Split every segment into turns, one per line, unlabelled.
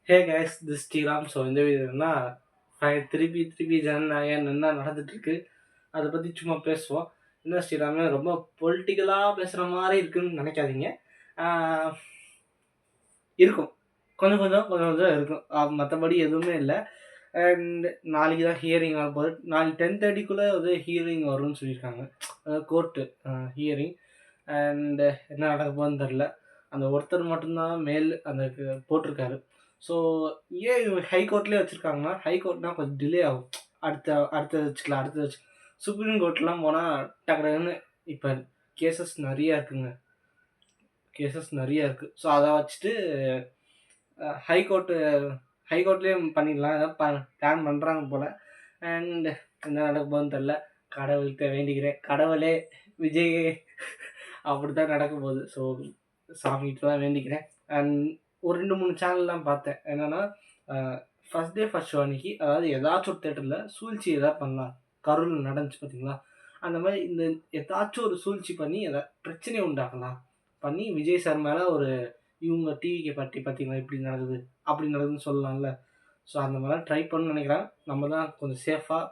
Hey guys this Sriram. So இந்த வீடியோனா திருப்பி திருப்பி ஜனநாயகம் என்ன நடந்துட்டு இருக்கு அதை பற்றி சும்மா பேசுவோம். என்ன ஸ்ரீராமே ரொம்ப பொலிட்டிக்கலாக பேசுகிற மாதிரி இருக்குன்னு நினைக்காதீங்க. ஆஹ் இருக்கும், கொஞ்சம் கொஞ்சம் கொஞ்சம் கொஞ்சம் இருக்கும், மற்றபடி எதுவுமே இல்லை. அண்ட் நாளைக்கு தான் ஹியரிங் ஆக போகுது. நாளைக்கு 10:30க்குள்ளே வந்து ஹியரிங் வரும்னு சொல்லியிருக்காங்க, கோர்ட்டு ஹியரிங். அண்டு என்ன நடக்க போகுதுன்னு தெரில. அந்த ஒருத்தர் மட்டும்தான் மேல் அந்த போட்டிருக்காரு. ஸோ ஏன் இவங்க ஹைகோர்ட்லேயே வச்சுருக்காங்கன்னா, ஹைகோர்ட்னால் கொஞ்சம் டிலே ஆகும். அடுத்த வச்சுக்கலாம், அடுத்து வச்சு சுப்ரீம் கோர்ட்லாம் போனால் டக்கு டக்குன்னு இப்போ கேசஸ் நிறையா இருக்குங்க, கேசஸ் நிறையா இருக்குது. ஸோ அதை வச்சுட்டு ஹைகோர்ட்டு ஹைகோர்ட்லேயே பண்ணிடலாம், ஏதாவது பிளான் பண்ணுறாங்க போல். அண்ட் என்ன நடக்க போகுதுன்னு தெரில. கடவுள்கிட்ட வேண்டிக்கிறேன், கடவுளே விஜய் அப்படி தான் நடக்க போகுது. ஸோ சாமிகிட்ட தான் வேண்டிக்கிறேன். அண்ட் ஒரு 2-3 சேனல்லாம் பார்த்தேன். என்னென்னா ஃபஸ்ட் டே ஃபஸ்ட் ஷோ அன்றைக்கி, அதாவது ஏதாச்சும் ஒரு தேட்டரில் சூழ்ச்சி எதாவது பண்ணலாம். கரூரில் நடந்துச்சு பார்த்தீங்களா, அந்த மாதிரி இந்த ஏதாச்சும் ஒரு சூழ்ச்சி பண்ணி எதாவது பிரச்சனையை உண்டாக்கலாம் பண்ணி விஜய் சார் மேலே ஒரு இவங்க டிவிக்கு பற்றி பார்த்தீங்களா இப்படி நடக்குது அப்படி நடக்குதுன்னு சொல்லலாம்ல. ஸோ அந்த மாதிரிலாம் ட்ரை பண்ணணும்னு நினைக்கிறேன். நம்ம தான் கொஞ்சம் சேஃபாக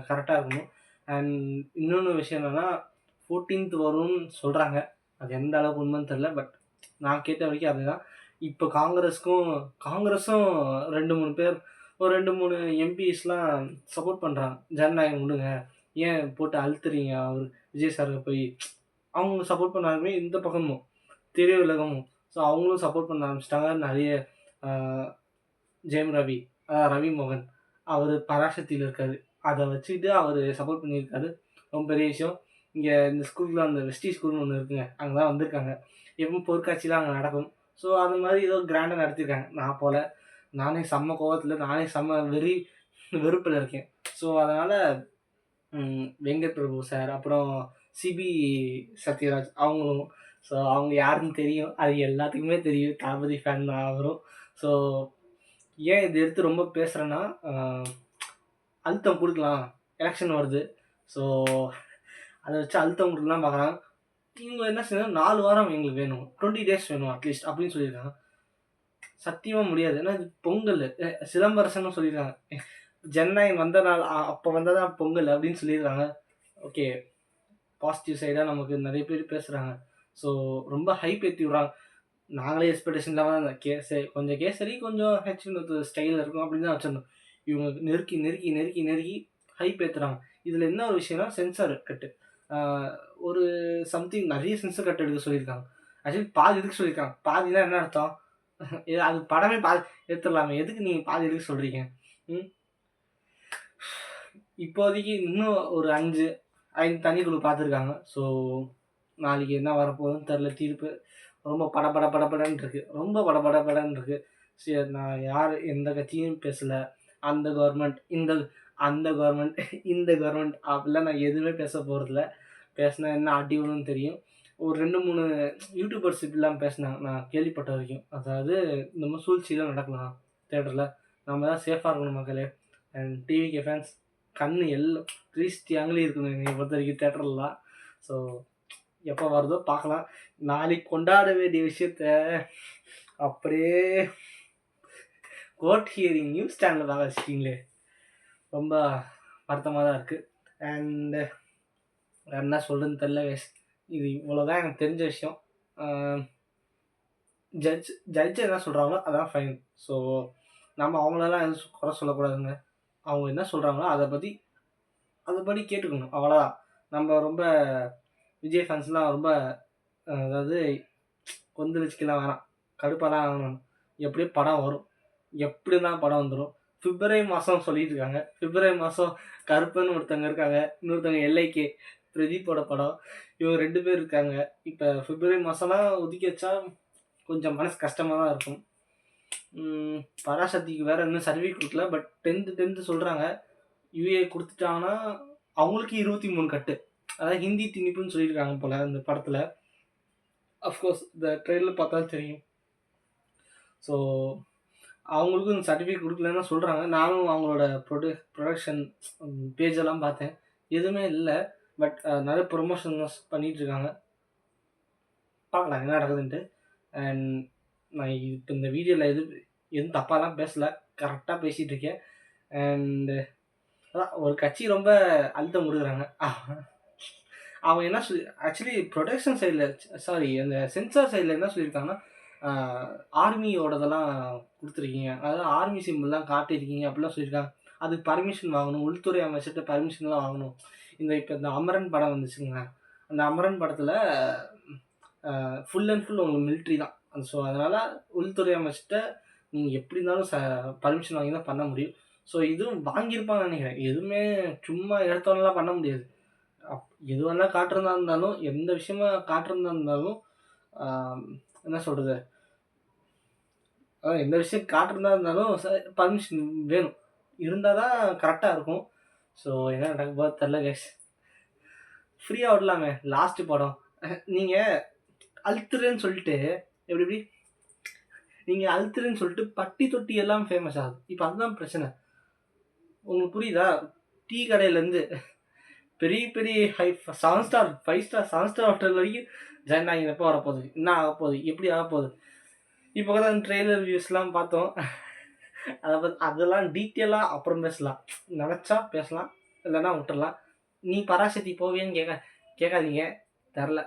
கரெக்டாக இருக்கணும். அண்ட் இன்னொன்று விஷயம் என்னென்னா, 14th வரும்னு சொல்கிறாங்க. அது எந்த அளவுக்கு உண்மைன்னு தெரில. பட் நான் கேட்ட வரைக்கும் அதுதான். இப்போ காங்கிரஸும் 2-3 பேர், ஒரு 2-3 எம்பிஸ்லாம் சப்போர்ட் பண்ணுறாங்க. ஜனநாயகம் விடுங்க, ஏன் போட்டு அழுத்துறீங்க அவர் விஜய் சாருக்கு போய். அவங்க சப்போர்ட் பண்ணாலுமே இந்த பக்கமும் திரையுலகமும், ஸோ அவங்களும் சப்போர்ட் பண்ண ஆரம்பிச்சிட்டாங்க. நிறைய ஜெயம் ரவி, ரவி மோகன், அவர் பராசக்தியில் இருக்காரு, அதை வச்சுக்கிட்டு அவர் சப்போர்ட் பண்ணியிருக்காரு. ரொம்ப பெரிய விஷயம். இங்கே இந்த ஸ்கூலில் அந்த வெஸ்டி ஸ்கூல்னு ஒன்று இருக்குங்க, அங்கே தான் வந்திருக்காங்க. எப்பவும் பொருட்காட்சிலாம் அங்கே நடக்கும். ஸோ அது மாதிரி ஏதோ கிராண்டாக நடத்தியிருக்காங்க. நான் போல், நானே செம்ம கோவத்தில், நானே செம்ம வெறுப்பில் இருக்கேன். ஸோ அதனால் வெங்கட் பிரபு சார், அப்புறம் சிபி சத்யராஜ் அவங்களும், ஸோ அவங்க யாருன்னு தெரியும், அது எல்லாத்துக்குமே தெரியும், தளபதி ஃபேன் தான் அவரும். ஸோ ஏன் இதை எடுத்து ரொம்ப பேசுகிறேன்னா, அழுத்தம் கொடுக்கலாம், எலெக்ஷன் வருது. ஸோ அதை வச்சு அழுத்தம் கொடுக்கலாம் பார்க்குறாங்க. இவங்க என்ன செய்யணும், 4 வாரம் எங்களுக்கு வேணும், 20 days வேணும் அட்லீஸ்ட் அப்படின்னு சொல்லியிருக்காங்க. சத்தியமாக முடியாது. ஏன்னா இது பொங்கல், சிலம்பரசன்னு சொல்லியிருக்காங்க. ஜனநாயகம் வந்த நாள் அப்போ வந்தால் தான் பொங்கல் அப்படின்னு சொல்லியிருக்காங்க. ஓகே, பாசிட்டிவ் சைடாக நமக்கு நிறைய பேர் பேசுகிறாங்க. ஸோ ரொம்ப ஹைப் ஏற்றி விட்றாங்க. நாங்களே எக்ஸ்பெக்டேஷன் இல்லாமல் தான் கொஞ்சம் கேசரி கொஞ்சம் ஹெச் வினோத் ஸ்டைலில் இருக்கும் அப்படின்னு தான் வச்சிருந்தோம். இவங்க நெருக்கி நெருக்கி நெருக்கி நெருக்கி ஹைப் ஏற்றுறாங்க. இதில் என்ன ஒரு விஷயம்னா, சென்சார் கட்டு ஒரு சம்திங் நிறைய சென்சார் கட் எடுக்க சொல்லியிருக்காங்க. ஆக்சுவலி பாதி எடுக்க சொல்லியிருக்காங்க. பாதினா என்ன அர்த்தம், அது படமே பாதி எடுத்துடலாமே, எதுக்கு நீங்கள் பாதி எடுக்க சொல்கிறீங்க? இப்போதைக்கு இன்னும் ஒரு 5 தனிக்குழு பார்த்துருக்காங்க. ஸோ நாளைக்கு என்ன வரப்போகுதுன்னு தெரில. தீர்ப்பு ரொம்ப படன்னு இருக்குது, ரொம்ப படன்னு இருக்குது. சரி, நான் யார் எந்த கட்சியும் பேசலை. அந்த கவர்மெண்ட் அந்த கவர்மெண்ட் இந்த கவர்மெண்ட் அப்படிலாம் நான் எதுவுமே பேச போகிறதில்ல. பேசினா என்ன அடி விழுன்னு தெரியும். ஒரு 2-3 யூடியூபர்ஸ் இப்படிலாம் பேசினாங்க நான் கேள்விப்பட்ட வரைக்கும். அதாவது இந்த மாதிரி சூழ்ச்சிலாம் நடக்கலாம் தேட்டரில், நம்ம தான் சேஃபாக இருக்கணும் மக்களே. அண்ட் டிவிகே ஃபேன்ஸ் கண்ணு எல்லாம் 360 ஆங்கிலே இருக்கணும் என்னை பொறுத்த வரைக்கும் தேட்டர்லாம். ஸோ எப்போ வருதோ பார்க்கலாம். நாளைக்கு கொண்டாட வேண்டிய விஷயத்த அப்படியே கோர்ட் ஹியரிங் நியூஸ் சேனலில் பார்க்க வச்சுட்டிங்களே, ரொம்ப வருத்தமாக தான் இருக்குது. அண்டு என்ன சொல்கிறதுன்னு தெரில வேஸ். இது இவ்வளோதான் எனக்கு தெரிஞ்ச விஷயம். ஜட்ஜ் என்ன சொல்கிறாங்களோ அதான் ஃபைன். ஸோ நம்ம அவங்களெல்லாம் எதுவும் குறை சொல்லக்கூடாதுங்க. அவங்க என்ன சொல்கிறாங்களோ அதைப்படி கேட்டுக்கணும், அவ்வளோதான். நம்ம ரொம்ப விஜய் ஃபேன்ஸ்லாம் ரொம்ப அதாவது கொந்தளிச்சிக்கலாம் வேணாம், கடுப்பாலாம் ஆகணும். எப்படியோ படம் வரும், எப்படி தான் படம் வந்துடும். பிப்ரவரி மாதம் சொல்லிட்டு இருக்காங்க. பிப்ரவரி மாதம் கருப்பன்னு ஒருத்தவங்க இருக்காங்க, இன்னொருத்தவங்க எல்ஐகே பிரதீப்போட படம், இவங்க 2 பேர் இருக்காங்க. இப்போ பிப்ரவரி மாதம்லாம் ஒதுக்கி வச்சா கொஞ்சம் மனசு கஷ்டமாக தான் இருக்கும். பராசக்திக்கு வேறு இன்னும் சர்டிஃபிகேட் கொடுக்கல. பட் 10th சொல்கிறாங்க. யூஏ கொடுத்துட்டாங்கன்னா அவங்களுக்கு 23 கட்டு, அதாவது ஹிந்தி திணிப்புன்னு சொல்லியிருக்காங்க போல் இந்த படத்தில். அஃப்கோர்ஸ் இந்த ட்ரெயிலர் பார்த்தா தெரியும். ஸோ அவங்களுக்கும் இந்த சர்டிஃபிகேட் கொடுக்கலன்னு சொல்கிறாங்க. நானும் அவங்களோட ப்ரொடக்ஷன் பேஜெல்லாம் பார்த்தேன், எதுவுமே இல்லை. பட் நிறைய ப்ரொமோஷன்ஸ் பண்ணிகிட்ருக்காங்க, பார்க்கலாம் என்ன நடக்குதுன்ட்டு. அண்ட் நான் இப்போ இந்த வீடியோவில் எதுவும் தப்பாலாம் பேசல. கரெக்டா பேசிட்டு இருக்கேன். அண்ட் அதான் ஒரு கட்சி ரொம்ப அழுத்தம் குடுக்குறாங்க. அவங்க என்ன ஆக்சுவலி புரொடக்ஷன் சைட்ல சாரி அந்த சென்சார் சைட்ல என்ன சொல்லியிருக்காங்கன்னா, ஆ ஆர்மியோடதெல்லாம் குடுத்துருக்கீங்க. அதாவது ஆர்மி சிம்பிள்லாம் காட்டியிருக்கீங்க அப்படிலாம் சொல்லியிருக்காங்க. அதுக்கு பர்மிஷன் வாங்கணும். உள்துறை அமைச்சர்ட்ட பர்மிஷன்லாம் வாங்கணும். இப்ப இந்த அமரன் படம் வந்துச்சுங்க. அந்த அமரன் படத்துல ஃபுல் அண்ட் ஃபுல் உங்களுக்கு மிலிட்ரி தான். ஸோ அதனால உள்துறை அமைச்சர்ட்ட நீங்க எப்படி இருந்தாலும் பர்மிஷன் வாங்கி தான் பண்ண முடியும். ஸோ இதுவும் வாங்கியிருப்பாங்கன்னு நெனைக்கிறேன். எதுவுமே சும்மா எடுத்தோனலாம் பண்ண முடியாது. எது வேணா காட்டுறதா இருந்தாலும், எந்த விஷயமா காட்டுறதா இருந்தாலும், ஆ என்ன சொல்றது? எந்த விஷயம் காட்டுறதா இருந்தாலும் பர்மிஷன் வேணும். இருந்தா தான் கரெக்ட்டா இருக்கும். ஸோ என்ன நடக்க போதோ தெரியல கைஸ். ஃப்ரீயா விடலாமே லாஸ்ட் படம். நீங்க அழுத்துறேன்னு சொல்லிட்டு எப்படி எப்படி? நீங்க அழுத்துறேன்னு சொல்லிட்டு பட்டி தொட்டி எல்லாம் ஃபேமஸ் ஆகுது. இப்ப அதுதான் பிரச்சனை. உங்களுக்கு புரியுதா? டீ கடையிலேருந்து பெரிய பெரிய 7 ஸ்டார், 5 ஸ்டார், 7 ஸ்டார் ஹோட்டல் வரைக்கும் ஜனநாயகம் எப்போ வரப்போகுது? என்ன ஆகப்போகுது? எப்படி ஆகப்போகுது? இப்போ தான் ட்ரெய்லர் வியூஸ்லாம் பார்த்தோம். அதெல்லாம் டீட்டெயிலா அப்புறம் பேசலாம். நெனச்சா பேசலாம். இல்லன்னா விட்டுறலாம். நீ பராசக்தி போவியான்னு கேட்காதீங்க. தெரில.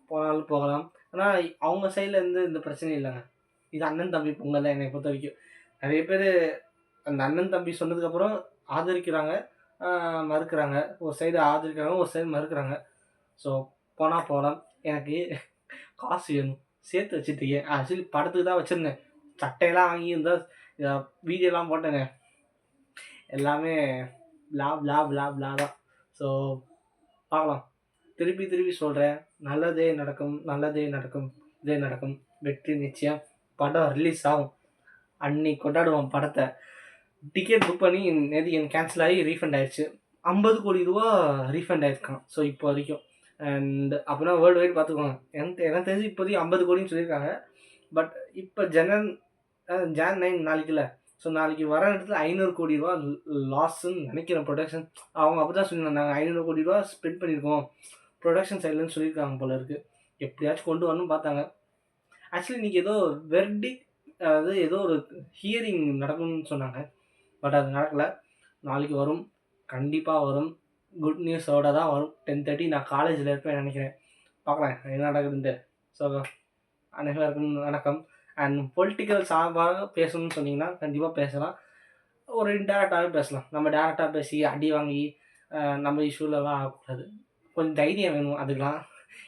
போனாலும் போகலாம். ஆனா அவங்க சைட்ல இருந்து இந்த பிரச்சனை இல்லங்க. இது அண்ணன் தம்பி பொங்கல் தான் என்னைய பொறுத்தவரைக்கும். நெறைய பேரு அந்த அண்ணன் தம்பி சொன்னதுக்கப்புறம் ஆதரிக்கிறாங்க, மறுக்கிறாங்க. ஒரு சைடு ஆதரிக்கிறாங்க, ஒரு சைடு மறுக்கிறாங்க. ஸோ போனா போலாம். எனக்கு காசு வேணும். சேர்த்து வச்சுட்டுருக்கேன். ஆக்சுவலி படத்துக்கு தான் வச்சிருந்தேன். சட்டையெல்லாம் வாங்கியிருந்தா வீடியோலாம் போட்டேங்க. எல்லாமே பிளா பிளா பிளா பிளா தான். ஸோ பார்க்கலாம். திருப்பி திருப்பி சொல்கிறேன். நல்லதே நடக்கும், நல்லதே நடக்கும், இதே நடக்கும். வெற்றி நிச்சயம். படம் ரிலீஸ் ஆகும். அன்னைக்கு கொண்டாடுவோம் படத்தை. டிக்கெட் புக் பண்ணி நேற்று எனக்கு கேன்சல் ஆகி ரீஃபண்ட் ஆயிடுச்சு. 50 கோடி ரூபா ரீஃபண்ட் ஆயிருக்கான். ஸோ இப்போ வரைக்கும். அண்ட் அப்படின்னா வேர்ல்டு வைட் பார்த்துக்கோங்க. எனக்கு தெரிஞ்சு இப்போதைக்கு 50 கோடின்னு சொல்லியிருக்காங்க. பட் இப்போ ஜான் 9 நாளைக்குல. ஸோ நாளைக்கு வர இடத்துல 500 கோடி ரூபா லாஸ்ன்னு நினைக்கிறேன் ப்ரொடக்ஷன். அவங்க அப்படி தான் சொல்லியிருந்தாங்க. 500 கோடி ரூபா ஸ்பெண்ட் பண்ணியிருக்கோம் ப்ரொடக்ஷன் சைட்லன்னு சொல்லியிருக்காங்க போல இருக்குது. எப்படியாச்சும் கொண்டு வரணும்னு பார்த்தாங்க. ஆக்சுவலி இன்றைக்கி ஏதோ வெர்டிக் அதாவது ஏதோ ஒரு ஹியரிங் நடக்கணும்னு சொன்னாங்க. பட் அது நடக்கலை. நாளைக்கு வரும். கண்டிப்பாக வரும். குட் நியூஸோட தான் வரும். 10:30 நான் காலேஜில் இருப்பேன் நினைக்கிறேன். பார்க்கலாம் என்ன நடக்குதுன்ட்டு. ஸோ அனைவருக்கும் வணக்கம். அண்ட் பொலிட்டிக்கல் சார்பாக பேசணும்னு சொன்னீங்கன்னா கண்டிப்பாக பேசலாம். ஒரு இன்டேரக்டாகவே பேசலாம். நம்ம டேரெக்டாக பேசி அடி வாங்கி நம்ம இஷ்யூலலாம் ஆகக்கூடாது. கொஞ்சம் தைரியம் வேணும் அதுக்கெலாம்.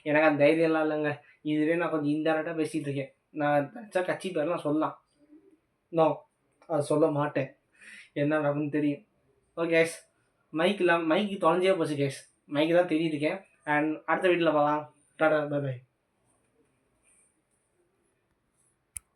எனக்கு அந்த தைரியம்லாம் இல்லைங்க. இதுவே நான் கொஞ்சம் இன்டேரக்டாக பேசிகிட்டு இருக்கேன். நான் நினச்சா கட்சி பேர்லாம் சொல்லலாம். நோ, அது சொல்ல மாட்டேன். என்ன நடக்கும்னு தெரியும். ஓகே கேஸ், மைக்கு தொலைஞ்சே போச்சு கேஸ். மைக்கு தான் தேடிட்டு இருக்கேன். அண்ட் அடுத்த வீட்டில் பார்க்கலாம். Tata, bye by.